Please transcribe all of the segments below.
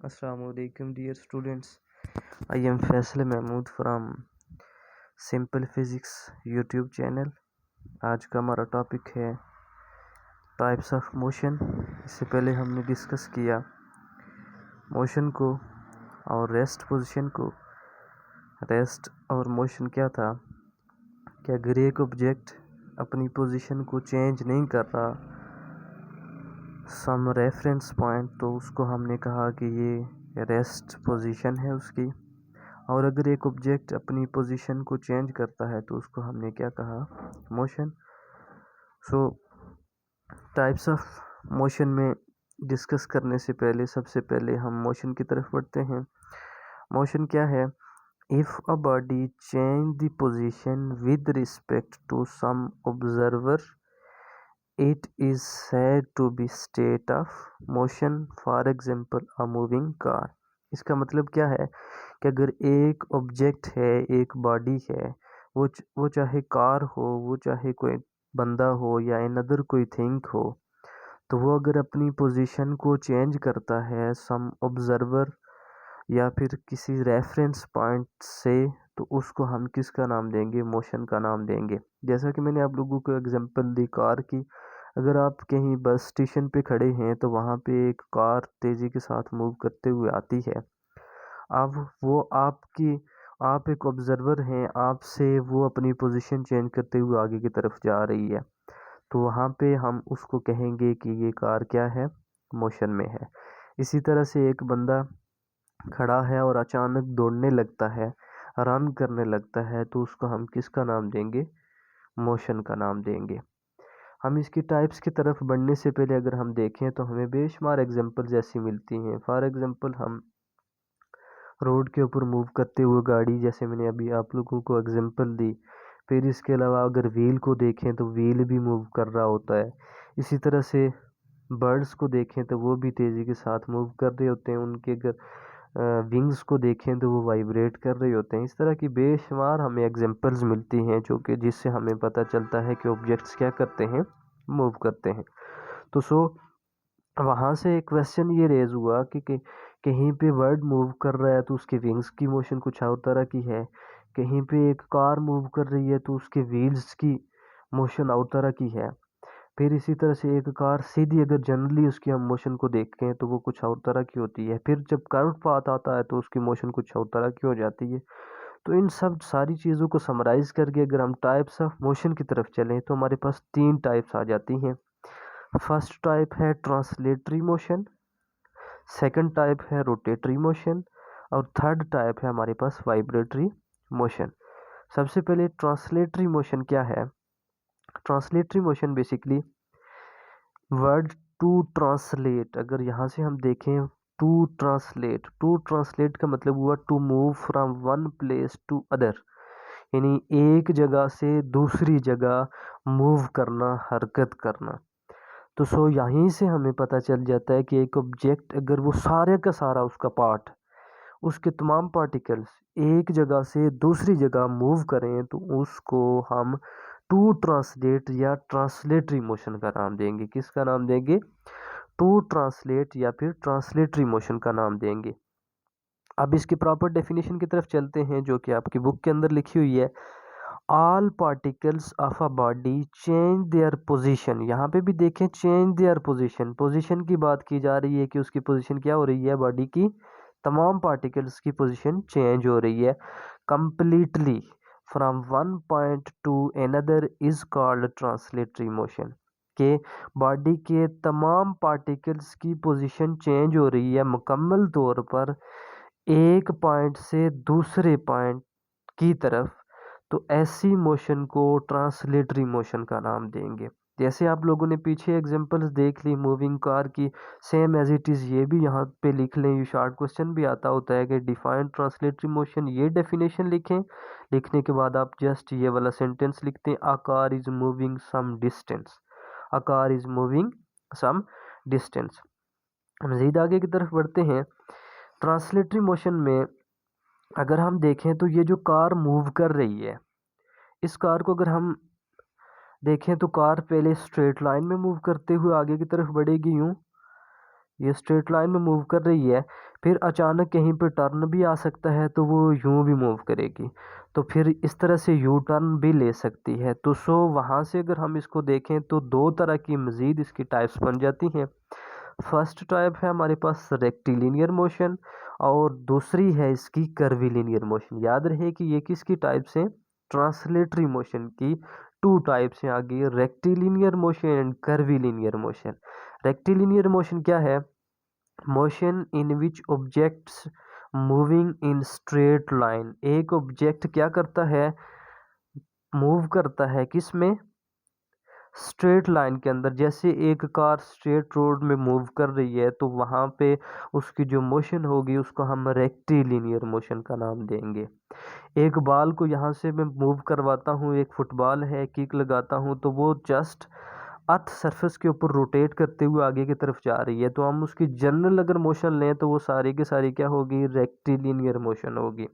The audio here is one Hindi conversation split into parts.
Assalamualaikum dear students. I am Faisal Mahmood from simple physics YouTube channel. आज का हमारा टॉपिक है टाइप्स ऑफ मोशन। इससे पहले हमने डिस्कस किया मोशन को और रेस्ट पोजीशन को। रेस्ट और मोशन क्या था कि अगर एक ऑब्जेक्ट अपनी पोजीशन को चेंज नहीं कर रहा सम रेफरेंस पॉइंट, तो उसको हमने कहा कि ये रेस्ट पोजीशन है उसकी। और अगर एक ऑब्जेक्ट अपनी पोजीशन को चेंज करता है तो उसको हमने क्या कहा, motion. So types of motion में डिस्कस करने से पहले सबसे पहले हम मोशन की तरफ बढ़ते हैं। मोशन क्या है? If a body change the position with respect to some observer it is said to be state of motion, for example a moving car. इसका मतलब क्या है कि अगर एक ऑब्जेक्ट है, एक बॉडी है, वो चाहे कार हो, वो चाहे कोई बंदा हो या अनदर कोई थिंग हो, तो वो अगर अपनी पोजीशन को चेंज करता है सम ऑब्जर्वर या फिर किसी रेफरेंस पॉइंट से, तो उसको हम किसका नाम देंगे? मोशन का नाम देंगे। जैसा कि मैंने आप लोगों को एग्जांपल दी कार की। अगर आप कहीं बस स्टेशन पे खड़े हैं तो वहाँ पे एक कार तेज़ी के साथ मूव करते हुए आती है। अब वो आप एक ऑब्जर्वर हैं, आपसे वो अपनी पोजीशन चेंज करते हुए आगे की तरफ जा रही है, तो वहाँ पे हम उसको कहेंगे कि ये कार क्या है? मोशन में है। इसी तरह से एक बंदा खड़ा है और अचानक दौड़ने लगता है, रन करने लगता है, तो उसको हम किसका नाम देंगे? मोशन का नाम देंगे। हम इसकी टाइप्स की तरफ बढ़ने से पहले अगर हम देखें तो हमें बेशुमार एग्जांपल जैसी मिलती हैं। फॉर एग्जांपल हम रोड के ऊपर मूव करते हुए गाड़ी, जैसे मैंने अभी आप लोगों को एग्जांपल दी। फिर इसके अलावा अगर व्हील को देखें तो व्हील भी मूव कर रहा होता है। इसी तरह से बर्ड्स को देखें तो वो भी तेज़ी के साथ मूव कर रहे होते हैं। उनके अगर विंग्स को देखें तो वो वाइब्रेट कर रहे होते हैं। इस तरह की बेशुमार हमें एग्जांपल्स मिलती हैं जो कि जिससे हमें पता चलता है कि ऑब्जेक्ट्स क्या करते हैं? मूव करते हैं। तो वहाँ से एक क्वेश्चन ये रेज हुआ कि कहीं पे बर्ड मूव कर रहा है तो उसके विंग्स की मोशन कुछ और तरह की है, कहीं पे एक कार मूव कर रही है तो उसके व्हील्स की मोशन और तरह की है। फिर इसी तरह से एक कार सीधी अगर जनरली उसकी हम मोशन को देखें तो वो कुछ और तरह की होती है। फिर जब कर्व पाथ आता है तो उसकी मोशन कुछ और तरह की हो जाती है। तो इन सब सारी चीज़ों को समराइज करके अगर हम टाइप्स ऑफ मोशन की तरफ चलें तो हमारे पास 3 टाइप्स आ जाती हैं। फर्स्ट टाइप है ट्रांसलेटरी मोशन, सेकंड टाइप है रोटेटरी मोशन, और थर्ड टाइप है हमारे पास वाइब्रेटरी मोशन। सबसे पहले ट्रांसलेटरी मोशन क्या है? Translatory motion basically word to translate, अगर यहाँ से हम देखें टू ट्रांसलेट का मतलब हुआ to move from one place to other, यानी एक जगह से दूसरी जगह मूव करना, हरकत करना। तो यहीं से हमें पता चल जाता है कि एक ऑब्जेक्ट अगर वो सारे का सारा उसका पार्ट, उसके तमाम पार्टिकल्स एक जगह से दूसरी जगह मूव करें तो उसको हम टू ट्रांसलेट या ट्रांसलेटरी मोशन का नाम देंगे। किसका नाम देंगे? टू ट्रांसलेट या फिर ट्रांसलेटरी मोशन का नाम देंगे। अब इसकी प्रॉपर डेफिनेशन की तरफ चलते हैं जो कि आपकी बुक के अंदर लिखी हुई है। All particles of a body change their position. यहाँ पे भी देखें चेंज देयर पोजीशन, पोजीशन की बात की जा रही है कि उसकी पोजीशन क्या हो रही है? बॉडी की तमाम पार्टिकल्स की पोजीशन चेंज हो रही है completely from one point two another is called translatory motion. के बॉडी के तमाम पार्टिकल्स की पोजीशन चेंज हो रही है मुकम्मल तौर पर एक पॉइंट से दूसरे पॉइंट की तरफ, तो ऐसी मोशन को ट्रांसलेटरी मोशन का नाम देंगे। जैसे आप लोगों ने पीछे एग्जांपल्स देख ली मूविंग कार की, सेम एज इट इज़ ये भी यहाँ पे लिख लें। ये शॉर्ट क्वेश्चन भी आता होता है कि डिफाइन ट्रांसलेटरी मोशन, ये डेफिनेशन लिखें। लिखने के बाद आप जस्ट ये वाला सेंटेंस लिखते हैं, a car is moving some distance, a car is moving some distance. मज़ीद आगे की तरफ बढ़ते हैं। ट्रांसलेटरी मोशन में अगर हम देखें तो ये जो कार मूव कर रही है, इस कार को अगर हम देखें तो कार पहले स्ट्रेट लाइन में मूव करते हुए आगे की तरफ बढ़ेगी यूं, ये स्ट्रेट लाइन में मूव कर रही है, फिर अचानक कहीं पे टर्न भी आ सकता है तो वो यूं भी मूव करेगी, तो फिर इस तरह से यू टर्न भी ले सकती है। तो वहाँ से अगर हम इसको देखें तो दो तरह की मज़ीद इसकी टाइप्स बन जाती हैं। फर्स्ट टाइप है हमारे पास रेक्टिलिनियर मोशन, और दूसरी है इसकी कर्विलिनियर मोशन। याद रहे कि ये किसकी टाइप से, ट्रांसलेटरी मोशन की टू टाइप्स हैं आगे, rectilinear motion and curvilinear motion. Rectilinear motion क्या है, motion in which objects moving in straight line. एक ऑब्जेक्ट क्या करता है, मूव करता है किस में, स्ट्रेट लाइन के अंदर। जैसे एक कार स्ट्रेट रोड में मूव कर रही है तो वहाँ पे उसकी जो मोशन होगी उसको हम रेक्टिलिनियर मोशन का नाम देंगे। एक बॉल को यहाँ से मैं मूव करवाता हूँ, एक फुटबॉल है, किक लगाता हूँ तो वो जस्ट अर्थ सरफेस के ऊपर रोटेट करते हुए आगे की तरफ जा रही है, तो हम उसकी जनरल अगर मोशन लें तो वो सारी की सारी क्या होगी, रेक्टिलिनियर मोशन होगी।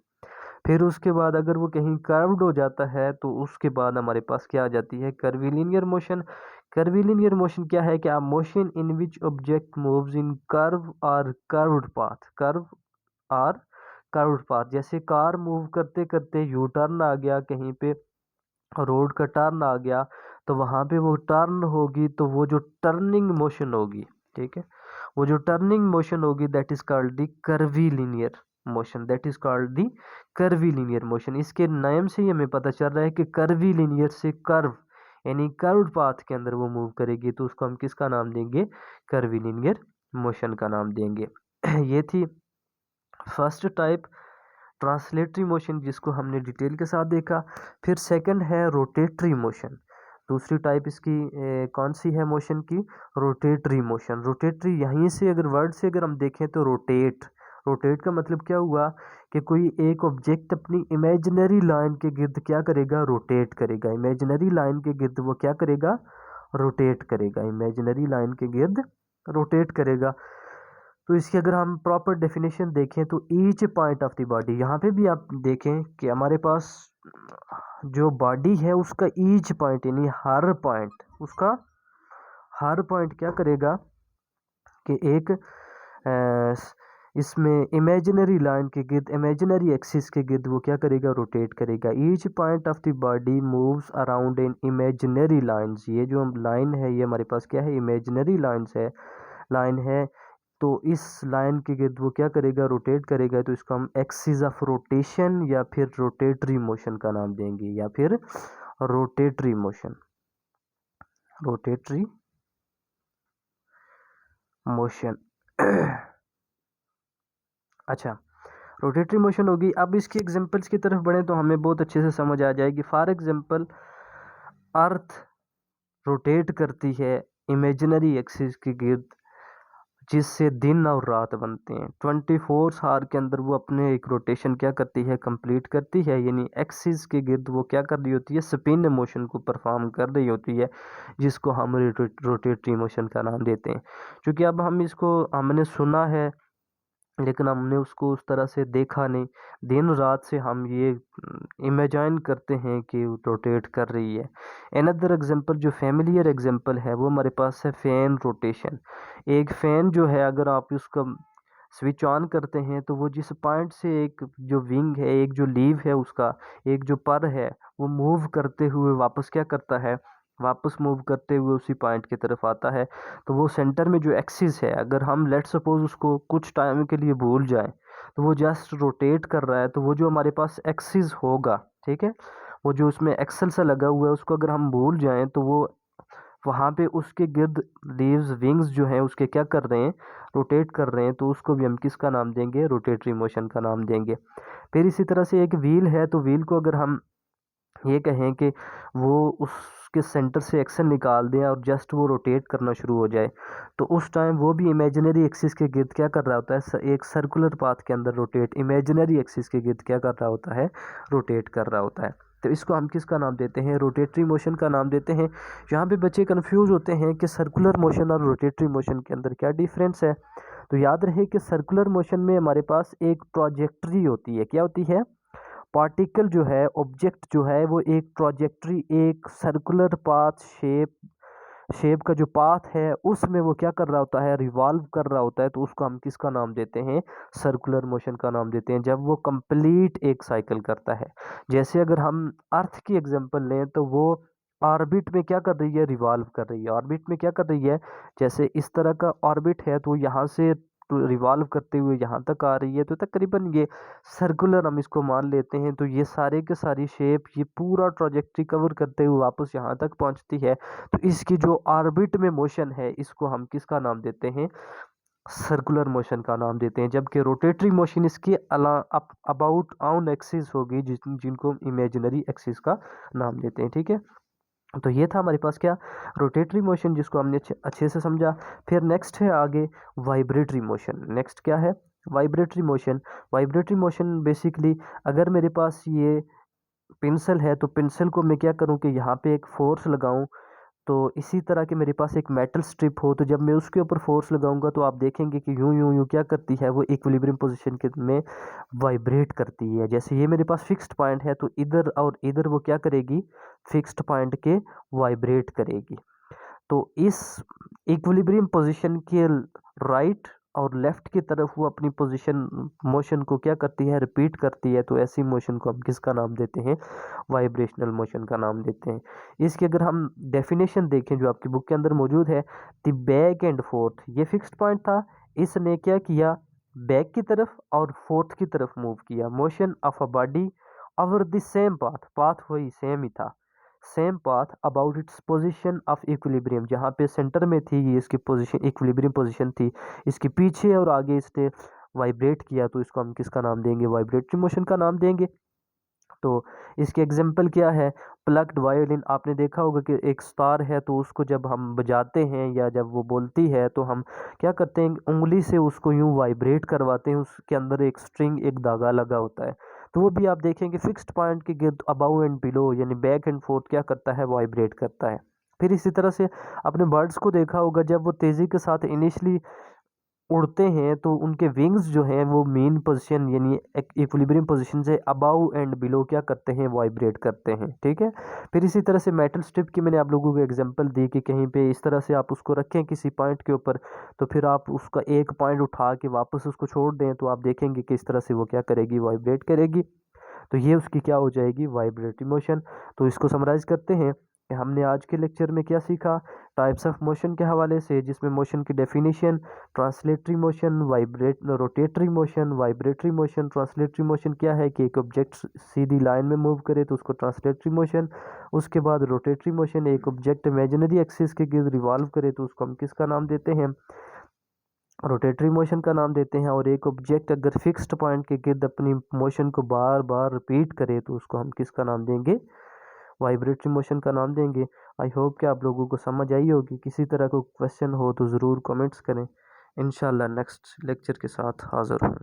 फिर उसके बाद अगर वो कहीं कर्व्ड हो जाता है तो उसके बाद हमारे पास क्या आ जाती है, कर्विलिनियर मोशन। कर्विलिनियर मोशन क्या है कि motion in which object moves in curve और कर्व्ड पाथ, कर्व और कर्व्ड पाथ। जैसे कार मूव करते करते यू टर्न आ गया, कहीं पे रोड का टर्न आ गया, तो वहाँ पे वो टर्न होगी तो वो जो टर्निंग मोशन होगी, ठीक है, वो जो टर्निंग मोशन होगी that is called the curvilinear motion, that is called the curvilinear motion. इसके नाम से ही हमें पता चल रहा है कि कर्विलिनियर से कर्व यानी कर्व्ड पाथ के अंदर वो मूव करेगी, तो उसको हम किसका नाम देंगे, कर्विलिनियर मोशन का नाम देंगे। ये थी फर्स्ट टाइप, ट्रांसलेटरी मोशन, जिसको हमने डिटेल के साथ देखा। फिर सेकंड है रोटेटरी मोशन। दूसरी टाइप इसकी कौन सी है मोशन की, रोटेटरी मोशन। रोटेटरी यहीं से अगर वर्ड से अगर हम देखें तो रोटेट, रोटेट का मतलब क्या हुआ कि कोई एक ऑब्जेक्ट अपनी इमेजिनरी लाइन के गिर्द क्या करेगा, रोटेट करेगा। इमेजिनरी लाइन के गिर्द वो क्या करेगा, रोटेट करेगा, इमेजिनरी लाइन के गिर्द रोटेट करेगा। तो इसकी अगर हम प्रॉपर डेफिनेशन देखें तो each point of the body, यहाँ पे भी आप देखें कि हमारे पास जो बॉडी है उसका ईच पॉइंट यानी हर पॉइंट, उसका हर पॉइंट क्या करेगा कि एक इसमें इमेजिनरी लाइन के गिर्द, इमेजिनरी एक्सिस के गिर्द वो क्या करेगा, रोटेट करेगा। Each point of the body moves around in imaginary lines. ये जो लाइन है ये हमारे पास क्या है, इमेजिनरी लाइंस है, लाइन है। तो इस लाइन के गिर्द वो क्या करेगा, रोटेट करेगा, तो इसको हम एक्सिस ऑफ रोटेशन या फिर रोटेटरी मोशन का नाम देंगे, या फिर रोटेटरी मोशन, रोटेटरी मोशन। अच्छा, रोटेटरी मोशन होगी। अब इसकी एग्जांपल्स की तरफ बढ़े तो हमें बहुत अच्छे से समझ आ जाएगी। फॉर एग्जांपल अर्थ रोटेट करती है इमेजिनरी एक्सिस के गिर्द, जिससे दिन और रात बनते हैं। 24 आवर के अंदर वो अपने एक रोटेशन क्या करती है, कंप्लीट करती है, यानी एक्सिस के गिर्द वो क्या कर रही होती है, स्पिन मोशन को परफॉर्म कर रही होती है, जिसको हम रोटेटरी मोशन का नाम देते हैं। क्योंकि अब हम इसको हमने सुना है लेकिन हमने उसको उस तरह से देखा नहीं, दिन रात से हम ये इमेजाइन करते हैं कि रोटेट कर रही है। अनदर एग्जांपल जो फैमिलियर एग्जांपल है वो हमारे पास है फैन रोटेशन। एक फैन जो है अगर आप उसका स्विच ऑन करते हैं तो वो जिस पॉइंट से एक जो विंग है, एक जो लीव है उसका, एक जो पर है, वो मूव करते हुए वापस क्या करता है, वापस मूव करते हुए उसी पॉइंट की तरफ आता है। तो वो सेंटर में जो एक्सिस है, अगर हम लेट सपोज उसको कुछ टाइम के लिए भूल जाएं तो वो जस्ट रोटेट कर रहा है, तो वो जो हमारे पास एक्सिस होगा, ठीक है, वो जो उसमें एक्सल सा लगा हुआ है उसको अगर हम भूल जाएं तो वो वहाँ पे उसके गिर्द लीव्स विंग्स जो हैं उसके क्या कर रहे हैं, रोटेट कर रहे हैं, तो उसको भी हम किसका नाम देंगे, रोटेटरी मोशन का नाम देंगे। फिर इसी तरह से एक व्हील है, तो व्हील को अगर हम ये कहें कि वो उसके सेंटर से एक्शन निकाल दें और जस्ट वो रोटेट करना शुरू हो जाए, तो उस टाइम वो भी इमेजिनरी एक्सिस के गिर्द क्या कर रहा होता है, एक सर्कुलर पाथ के अंदर रोटेट, इमेजिनरी एक्सिस के गिर्द क्या कर रहा होता है, रोटेट कर रहा होता है। तो इसको हम किसका नाम देते हैं, रोटेटरी मोशन का नाम देते हैं। यहाँ पे बच्चे कंफ्यूज होते हैं कि सर्कुलर मोशन और रोटेटरी मोशन के अंदर क्या डिफरेंस है। तो याद रहे कि सर्कुलर मोशन में हमारे पास एक ट्रॉजेक्ट्री होती है, क्या होती है, पार्टिकल जो है, ऑब्जेक्ट जो है वो एक ट्रॉजेक्ट्री, एक सर्कुलर पाथ शेप शेप का जो पाथ है उसमें वो क्या कर रहा होता है, रिवॉल्व कर रहा होता है, तो उसको हम किसका नाम देते हैं, सर्कुलर मोशन का नाम देते हैं, जब वो कंप्लीट एक साइकिल करता है। जैसे अगर हम अर्थ की एग्जांपल लें तो वो ऑर्बिट में क्या कर रही है, रिवॉल्व कर रही है। ऑर्बिट में क्या कर रही है, जैसे इस तरह का ऑर्बिट है तो यहाँ से रिवॉल्व करते हुए यहाँ तक आ रही है, तो तकरीबन ये सर्कुलर हम इसको मान लेते हैं। तो ये सारे के सारी शेप ये पूरा ट्रॉजेक्ट्री कवर करते हुए वापस यहाँ तक पहुँचती है। तो इसकी जो ऑर्बिट में मोशन है इसको हम किसका नाम देते हैं, सर्कुलर मोशन का नाम देते हैं। जबकि रोटेटरी मोशन इसके अबाउट ऑन एक्सिस होगी, जिनको हम इमेजिनरी एक्सिस का नाम देते हैं। ठीक है, तो ये था हमारे पास क्या, रोटेटरी मोशन, जिसको हमने अच्छे से समझा। फिर नेक्स्ट है आगे वाइब्रेटरी मोशन। नेक्स्ट क्या है, vibratory motion. Vibratory motion basically अगर मेरे पास ये पेंसिल है तो पेंसिल को मैं क्या करूँ कि यहाँ पे एक फोर्स लगाऊं, तो इसी तरह के मेरे पास एक मेटल स्ट्रिप हो, तो जब मैं उसके ऊपर फोर्स लगाऊंगा तो आप देखेंगे कि यूं यूं यूं क्या करती है, वो इक्विलिब्रियम पोजीशन के में वाइब्रेट करती है। जैसे ये मेरे पास फिक्स्ड पॉइंट है तो इधर और इधर वो क्या करेगी, फिक्स्ड पॉइंट के वाइब्रेट करेगी। तो इस इक्विलिब्रियम पोजीशन के राइट और लेफ्ट की तरफ वो अपनी पोजीशन मोशन को क्या करती है, रिपीट करती है। तो ऐसी मोशन को हम किसका नाम देते हैं, वाइब्रेशनल मोशन का नाम देते हैं। इसकी अगर हम डेफिनेशन देखें जो आपकी बुक के अंदर मौजूद है, द बैक एंड फोर्थ, ये फिक्स्ड पॉइंट था, इसने क्या किया, बैक की तरफ और फोर्थ की तरफ मूव किया। Motion of a body over the same path, path वही सेम ही था, same path about its position of equilibrium, जहाँ पे सेंटर में थी ये इसकी पोजीशन, इक्विलिब्रियम पोजीशन थी, इसके पीछे और आगे इसने वाइब्रेट किया, तो इसको हम किसका नाम देंगे, वाइब्रेटरी मोशन का नाम देंगे। तो इसके एग्जाम्पल क्या है, प्लग्ड वायोलिन, आपने देखा होगा कि एक स्टार है तो उसको जब हम बजाते हैं या जब वो बोलती है तो हम क्या करते हैं, उंगली से उसको यूं वाइब्रेट करवाते हैं, उसके अंदर एक स्ट्रिंग, एक धागा लगा होता है। तो वो भी आप देखेंगे फिक्स्ड पॉइंट के गिर्द अबाउ एंड बिलो यानी बैक एंड फोर्थ क्या करता है, वाइब्रेट करता है। फिर इसी तरह से अपने बर्ड्स को देखा होगा, जब वो तेज़ी के साथ इनिशियली उड़ते हैं तो उनके विंग्स जो हैं वो मेन पोजीशन यानी इक्विलिब्रियम पोजीशन से अबाव एंड बिलो क्या करते हैं, वाइब्रेट करते हैं। ठीक है, फिर इसी तरह से मेटल स्ट्रिप की मैंने आप लोगों को एग्जांपल दी कि कहीं पे इस तरह से आप उसको रखें किसी पॉइंट के ऊपर, तो फिर आप उसका एक पॉइंट उठा के वापस उसको छोड़ दें तो आप देखेंगे कि इस तरह से वो क्या करेगी, वाइब्रेट करेगी। तो ये उसकी क्या हो जाएगी, वाइब्रेटरी मोशन। तो इसको समराइज करते हैं कि हमने आज के लेक्चर में क्या सीखा, टाइप्स ऑफ मोशन के हवाले से, जिसमें मोशन की definition, translatory motion, rotatory motion, vibratory motion. Translatory motion क्या है कि एक ऑब्जेक्ट सीधी लाइन में मूव करे तो उसको ट्रांसलेटरी मोशन। उसके बाद रोटेटरी मोशन, एक ऑब्जेक्ट इमेजिनरी एक्सिस के गिर्द रिवॉल्व करे तो उसको हम किसका नाम देते हैं, रोटेटरी मोशन का नाम देते हैं। और एक ऑब्जेक्ट अगर फिक्स्ड पॉइंट के गिर्द अपनी मोशन को बार बार रिपीट करे तो उसको हम किसका नाम देंगे, वाइब्रेटरी मोशन का नाम देंगे। आई होप कि आप लोगों को समझ आई होगी। किसी तरह का क्वेश्चन हो तो ज़रूर कमेंट्स करें। इंशाल्लाह नेक्स्ट लेक्चर के साथ हाज़िर हूँ।